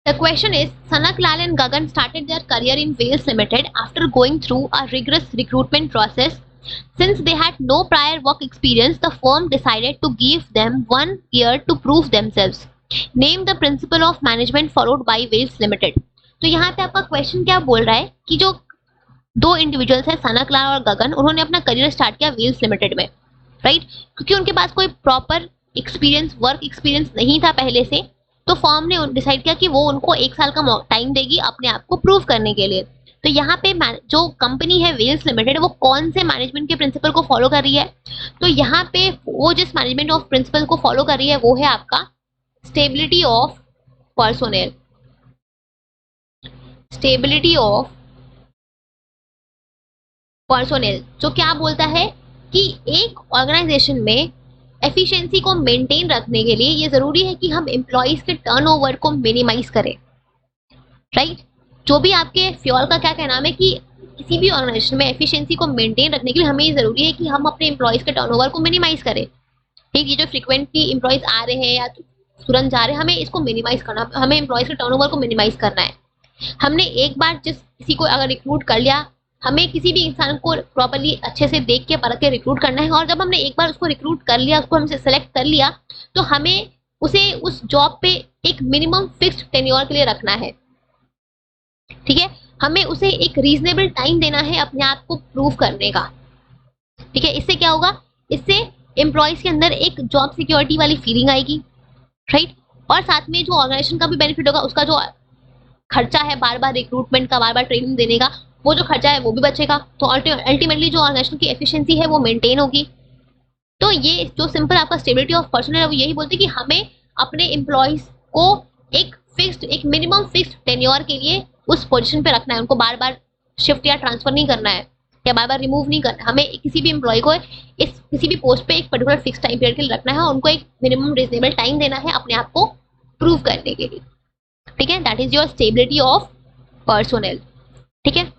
The question is, Sanak Lal and Gagan started their career in Wales Limited after going through a rigorous recruitment process. Since they had no prior work experience, the firm decided to give them 1 year to prove themselves. Name the principle of management followed by Wales Limited. तो यहाँ पे आपका question क्या बोल रहा है कि जो दो इंडिविजुअल्स है सनक लाल और गगन, उन्होंने अपना करियर स्टार्ट किया वेल्स लिमिटेड में, राइट? क्योंकि उनके पास कोई प्रॉपर एक्सपीरियंस, वर्क एक्सपीरियंस नहीं था पहले से, तो फर्म ने डिसाइड किया कि वो उनको 1 साल का टाइम देगी अपने आप को प्रूव करने के लिए। तो यहाँ पे जो कंपनी है वेल्स लिमिटेड, वो कौन से मैनेजमेंट के प्रिंसिपल को फॉलो कर रही है? तो यहाँ पे वो जिस मैनेजमेंट ऑफ प्रिंसिपल को फॉलो कर रही है वो है आपका stability of personnel. Stability of personnel जो क्या बोलता है कि एक ऑर्गेनाइजेशन में एफिशिएंसी को मेंटेन रखने के लिए ये जरूरी है कि हम एम्प्लॉइज के टर्नओवर को मिनिमाइज करें, राइट? जो भी आपके फ्यूल का क्या कहना है कि किसी भी ऑर्गेनाइजेशन में एफिशिएंसी को मेंटेन रखने के लिए हमें ये जरूरी है कि हम अपने एम्प्लॉइज के टर्नओवर को मिनिमाइज करें, ठीक? ये जो फ्रिक्वेंटली एम्प्लॉइज आ रहे हैं या तुरंत जा रहे हैं, हमें इसको मिनिमाइज करना, हमें एम्प्लॉइज के टर्नओवर को मिनिमाइज करना है। हमने एक बार किसी को अगर रिक्रूट कर लिया, हमें किसी भी इंसान को प्रॉपर्ली अच्छे से देख के परख के रिक्रूट करना है, और जब हमने एक बार उसको रिक्रूट कर लिया, उसको हमसे सेलेक्ट कर लिया, तो हमें उसे उस जॉब पे एक मिनिमम फिक्स्ड टेन्योर के लिए रखना है, ठीक है? हमें उसे एक रीजनेबल टाइम देना है अपने आप को प्रूव करने का, ठीक है? इससे क्या होगा? इससे एम्प्लॉइज के अंदर एक जॉब सिक्योरिटी वाली फीलिंग आएगी, राइट? और साथ में जो ऑर्गेनाइजेशन का भी बेनिफिट होगा, उसका जो खर्चा है बार बार रिक्रूटमेंट का, बार बार ट्रेनिंग देने का, वो जो खर्चा है वो भी बचेगा। तो अल्टीमेटली जो ऑर्गेनाइजेशन की एफिशिएंसी है वो मेंटेन होगी। तो ये जो सिंपल आपका स्टेबिलिटी ऑफ पर्सनल है वो यही बोलते हैं कि हमें अपने एम्प्लॉइज को एक मिनिमम फिक्स्ड टेन्योर के लिए उस पोजीशन पे रखना है, उनको बार बार शिफ्ट या ट्रांसफर नहीं करना है या बार बार रिमूव नहीं करना। हमें किसी भी एम्प्लॉय को इस किसी भी पोस्ट पे एक पर्टिकुलर फिक्स टाइम पीरियड के लिए रखना है और उनको एक मिनिमम रीजनेबल टाइम देना है अपने आप को प्रूव करने के लिए, ठीक है? That is your stability of personnel, ठीक है?